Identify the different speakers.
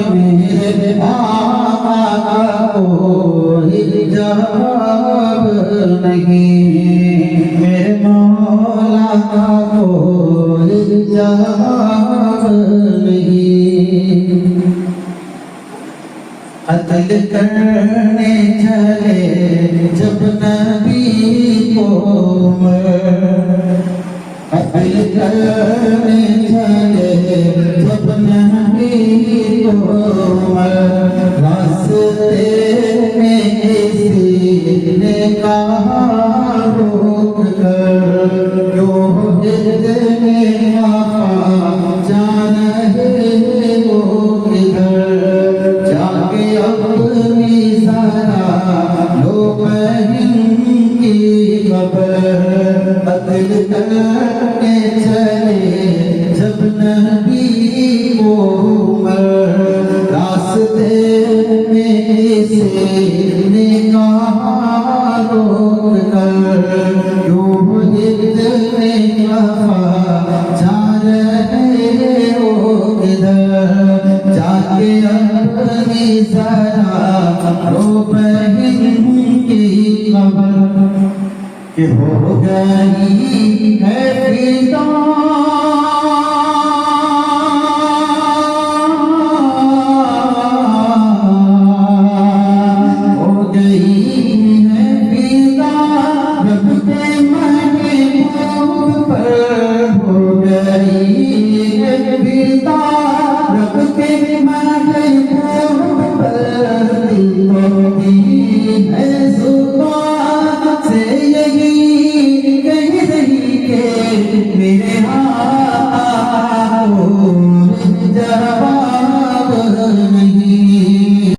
Speaker 1: میرے آقا کا کوئی جواب نہیں، میرے مولا کا کوئی جواب نہیں۔ قتل کرنے چلے جب نبی کو قتل کرنے چلے جب نبی کو راستے میں کسی نے کہا روک کر، کیوں اتنے وفا جان ہے وہ کدھر، جا کے اپنی ذرا لو بہن کی خبر۔ قتل کرنے چلے جب نبی کو راستے میں کسی نے کہا روک کر، کیوں اتنے وفا جا رہے ہو کدھر، جا کے اپنی ذرا لو بہن کی خبر کہ ہو گئی ہے فدا، ہو گئی ہے فدا رب کے محبوب پر، ہو گئی ہے فدا رب کے محبوب پر، دل کو